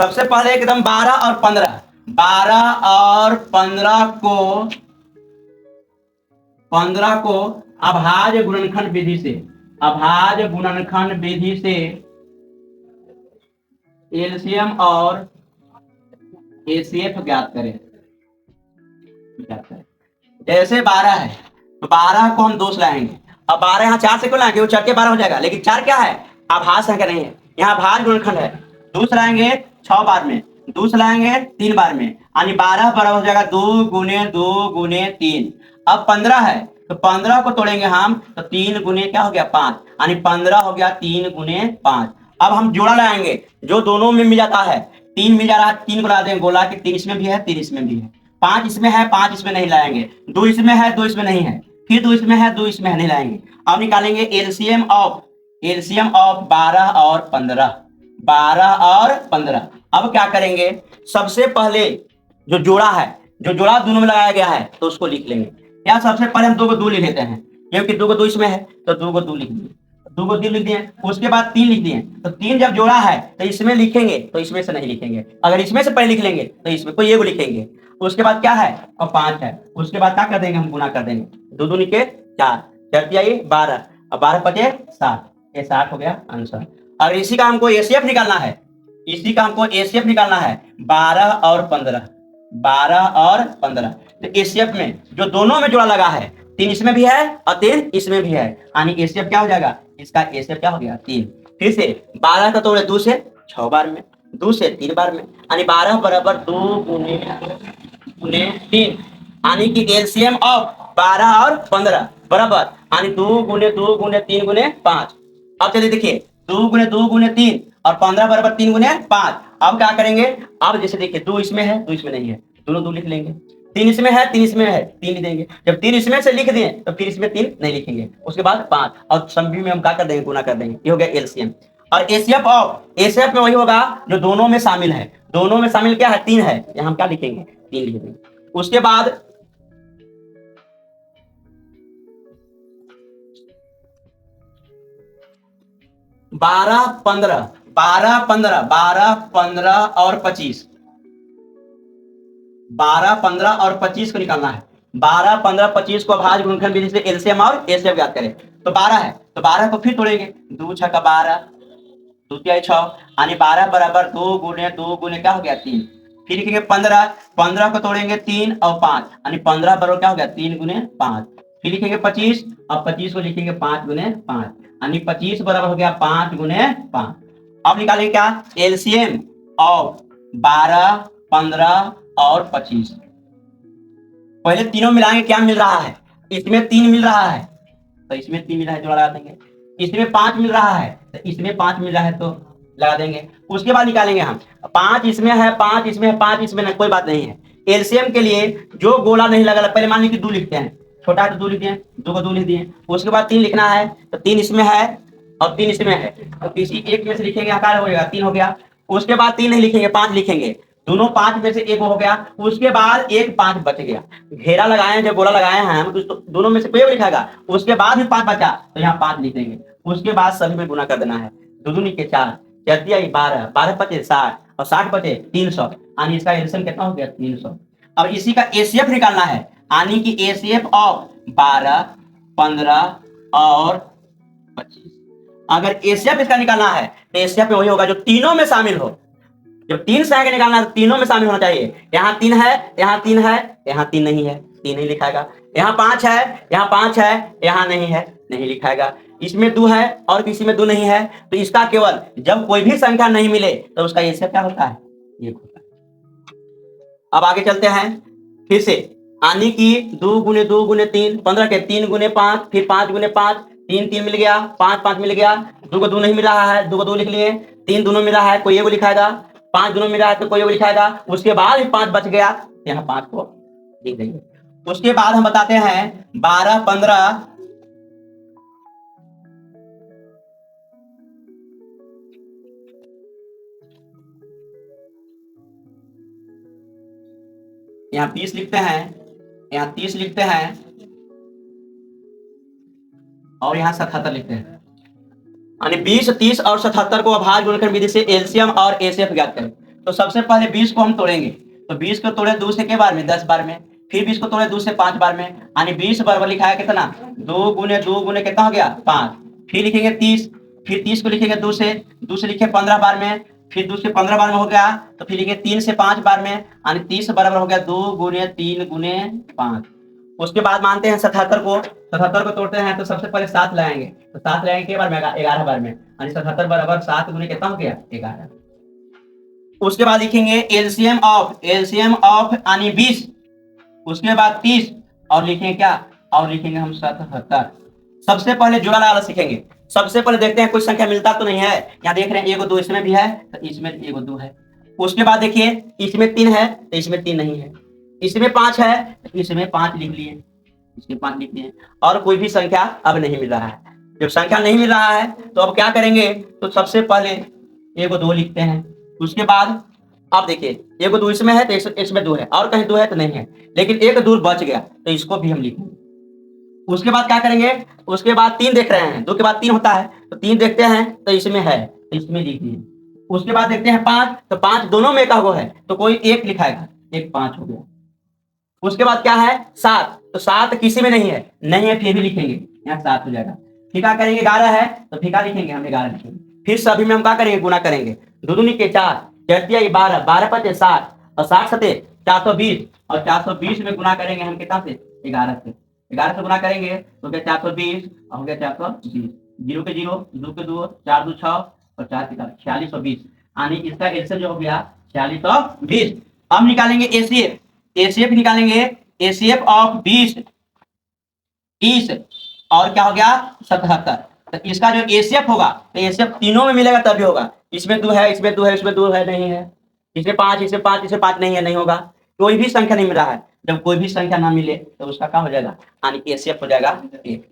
सबसे पहले एकदम 12 और 15, 12 और 15 को अभाज्य गुणनखंड विधि से, अभाज्य गुणनखंड विधि से एलसीएम और एसीएफ ज्ञात करें। जैसे 12 है तो 12 को हम 2 से लाएंगे। अब 12 यहाँ 4 से क्यों लाएंगे, वो 4 के 12 हो जाएगा, लेकिन 4 क्या है, आभाज्य संख्या नहीं है, यहाँ भाज्य गुणनखंड है। 2 से लाएंगे 6 बार में, 2 से लाएंगे 3 बार में, यानी 12 बराबर हो जाएगा 2 गुने 2 गुने 3। अब 15 है तो 15 को तोड़ेंगे हम तो 3 गुने क्या हो गया 5, यानी 15 हो गया 3 गुने 5। अब हम जोड़ा लगाएंगे जो दोनों में मिल जाता है, 3 मिल जा रहा है, 3 को लगा देंगे गोला कि 3 इसमें भी है 3 इसमें भी है, 5 इसमें है 5 इसमें नहीं लाएंगे, 2 इसमें है 2 इसमें नहीं है, फिर 2 इसमें है 2 इसमें नहीं लाएंगे। अब निकालेंगे एलसीएम ऑफ 12 और 15, 12 और 15। अब क्या करेंगे, सबसे पहले जो जोड़ा है, जो जोड़ा दोनों में लगाया गया है तो उसको लिख लेंगे। या सबसे पहले हम 2 को 2 लिख लेते हैं, क्योंकि 2 को 2 इसमें है तो 2 को 2 लिख दिए, 2 को 2 लिख दिए, उसके बाद 3 लिख दिए। तो 3 जब जोड़ा है तो इसमें लिखेंगे तो इसमें से नहीं लिखेंगे, अगर इसमें से पहले लिख लेंगे तो इसमें कोई एगो लिखेंगे। उसके बाद क्या है, और 5 है, उसके बाद क्या कर देंगे, हम गुना कर देंगे, 2 2 निके 4, 4 दिया ये 12, और 12 पचे 60, ये 60 हो गया आंसर। अगर इसी का हमको एसीएफ निकालना है, इसी का हमको एसीएफ निकालना है 12 और 15, 12 और 15। तो एसीएफ में जो दोनों में जोड़ा लगा है, 3 इसमें भी है और 3 इसमें भी है, यानी एसीएफ क्या हो जाएगा, इसका एसीएफ क्या हो गया 3। फिर से 12 का तोड़े 2 से 6 बार में, 2 से 3 बार में, यानी 12 बराबर 2 गुने 3, यानी कि एलसीएम ऑफ 12 और 15 बराबर, यानी 2 गुने 2 गुने 3 गुने 5। अब चलिए देखिए 2 गुने 2 गुने 3 और 15 बराबर 3 गुने 5। अब क्या करेंगे, अब जैसे देखिए 2 इसमें है 2 इसमें नहीं है, दोनों 2 लिख लेंगे, 3 इसमें है 3 इसमें है 3 लिख देंगे। जब 3 इसमें से लिख दिए तो फिर इसमें 3 नहीं लिखेंगे, उसके बाद 5 और सभी में हम क्या कर देंगे, गुना कर देंगे। ये हो गया एलसीएम। और एसीएफ में वही होगा जो दोनों में शामिल है, दोनों में शामिल क्या है 3 है, यहाँ हम क्या लिखेंगे 3 लिख देंगे। उसके बाद 12 15 12 15 12 15 और 25, 12 15 और 25 को निकालना है। 12 15 25 को अभाज्य गुणनखंड विधि से एलसीएम और एसीएफ ज्ञात करें। तो 12 है तो 12 को फिर तोड़ेंगे, 2 6 का 12, 2 तिहाई 6, यानी 12 बराबर 2 गुने क्या हो गया 3। फिर लिखेंगे 15, 15 को तोड़ेंगे 3 और 5, यानी 15 बराबर क्या हो गया 3 गुने 5। फिर लिखेंगे 25 और 25 को लिखेंगे 5 गुने 5, यानी 25 बराबर हो गया 5 गुने 5। अब निकालेंगे क्या, एलसीएम ऑफ 12 15 और 25। पहले तीनों मिलाएंगे क्या मिल रहा है, इसमें 3 मिल रहा है तो इसमें 3 मिल रहा है, जोड़ा लगा देंगे। इसमें 5 मिल रहा है तो इसमें 5 मिल रहा है तो लगा देंगे। उसके बाद निकालेंगे हम 5 इसमें है 5 इसमें है 5 इसमें है, कोई बात नहीं है। एलसीएम के लिए जो गोला नहीं लगा, पहले मान लीजिए 2 लिखते हैं, छोटा है तो 2 लिख दिए, 2 को 2 लिख दिए। उसके बाद 3 लिखना है तो 3 इसमें है और 3 इसमें है, तो किसी एक में से लिखेंगे, आकार हो जाएगा 3 हो गया। उसके बाद 3 नहीं लिखेंगे 5 लिखेंगे, दोनों 5 में से एक हो गया। उसके बाद एक 5 बच गया, घेरा लगाए हैं, जब गोला लगाए हैं हम तो दोनों में से कोई लिखाएगा। उसके बाद भी 5 बचा तो यहाँ 5 लिख देंगे। उसके बाद सभी में गुना कर देना है, 2 2 के 4, 4 दिया 12, 12 पचे 60 और 60 बचे 300, यानी इसका एलसीएम कितना हो गया 300। अब इसी का एसीएफ निकालना है, यानी कि एसीएफ ऑफ 12 15 और 25। अगर एसीएफ इसका निकालना है तो एसीएफ में वही होगा जो तीनों में शामिल हो। जब 3 से आगे निकालना है तो तीनों में शामिल होना चाहिए। यहाँ 3 है, यहाँ 3 है, यहाँ 3 नहीं है, 3 नहीं लिखाएगा। यहाँ 5 है, यहाँ 5 है, यहाँ नहीं है, नहीं लिखाएगा। इसमें 2 है और किसी में 2 नहीं है, तो इसका केवल जब कोई भी संख्या नहीं मिले तो उसका एसीएफ क्या होता है, ये होता है। अब आगे चलते हैं फिर से, यानी कि 2 गुने 2 गुने 3 15 के 3 गुने 5, फिर 5 गुने 5, 3 3 मिल गया, 5 5 मिल गया, 2 को 2 नहीं मिल रहा है, 2 को 2 लिख लिए, 3 दोनों मिल रहा है, कोई एगो लिखाएगा, 5 दोनों मिल रहा है तो कोई एगो लिखाएगा। उसके बाद भी 5 बच गया, यहाँ 5 को लिख देंगे। उसके बाद हम बताते हैं 12 15 यहाँ 20 लिखते हैं, यहाँ 30 लिखते हैं और यहाँ 77 लिखते हैं, यानी 20 30 और 77 को अभाज्य गुणनखंड विधि से एलसीएम और एसीएफ ज्ञात करें। तो सबसे पहले 20 को हम तोड़ेंगे, तो 20 को तोड़े 2 से के बार में 10 बार में, फिर 20 को तोड़े 2 से 5 बार में, यानी 20 बराबर लिखा है कितना 2 गुने 2 गुने कितना हो गया 5। फिर लिखेंगे 30, फिर 30 को लिखेंगे 2 से लिखे 15 बार में, फिर 2 से 15 बार में हो गया, तो फिर लिखेंगे 3 से 5 बार में, यानी 30 बराबर हो गया 2 गुने 3 गुने 5। उसके बाद मानते हैं 77 को, 77 को तोड़ते हैं तो सबसे पहले 7 लगाएंगे, तो 7 लगाएंगे के बार में 11 बार में, यानी 77 बराबर 7 गुने कितना हो गया 11। उसके बाद लिखेंगे एलसीएम ऑफ यानी 20, उसके बाद 30 और लिखेंगे क्या, और लिखेंगे हम 77। सबसे पहले जोड़ा लगाना सीखेंगे। सबसे पहले देखते हैं कोई संख्या मिलता तो नहीं है, यहाँ देख रहे हैं 1 2 इसमें भी है, तो इसमें 1 2 है। उसके बाद देखिए इसमें 3 है, तो इसमें 3 नहीं है। इसमें 5 है, तो इसमें 5 लिख लिए, इसमें 5 लिख लिए, और कोई भी संख्या अब नहीं मिल रहा है। जब संख्या नहीं मिल रहा है तो अब क्या करेंगे, तो सबसे पहले 1 2 लिखते हैं। उसके बाद अब देखिए 1 2 इसमें है, तो इसमें 2 है, और कहीं 2 है तो नहीं है, लेकिन 1 2 बच गया, तो इसको भी हम लिखेंगे। उसके बाद क्या करेंगे, उसके बाद 3 देख रहे हैं, 2 के बाद 3 होता है, तो 3 देखते हैं तो इसमें है, तो इसमें लिख दिए। उसके बाद देखते हैं 5, तो 5 दोनों में का वो है, तो कोई एक लिखाएगा, एक 5 हो गया। उसके बाद क्या है 7, तो 7 किसी में नहीं है फिर भी लिखेंगे, यहाँ 7 हो जाएगा। फिर करेंगे 11 है, तो फिर लिखेंगे हम 11 लिखेंगे। फिर सभी में हम क्या करेंगे, गुना करेंगे, 2 दूनी के 4, 12, 12 पचे 60, और 60 सते 420, और 420 में गुना करेंगे हम कितना से 11 से, 11 से गुना करेंगे तो क्या 420 और हो गया 420, 0 के 0, 2 के 2, 4 2 6 और 4 के 4 4620, यानी इसका एलसीएम जो हो गया 4620। हम निकालेंगे एसीएफ निकालेंगे, एसीएफ ऑफ 20 और क्या हो गया 77। तो इसका जो एसीएफ होगा, तो एसीएफ तीनों में मिलेगा तभी होगा। इसमें 2 है, इसमें 2 है, इसमें 2 है नहीं है, इसमें 5, इसमें 5, इसमें 5 नहीं है, नहीं होगा। कोई भी संख्या नहीं मिल रहा है। जब कोई भी संख्या ना मिले तो उसका क्या हो जाएगा, यानी एसीएफ हो जाएगा 1।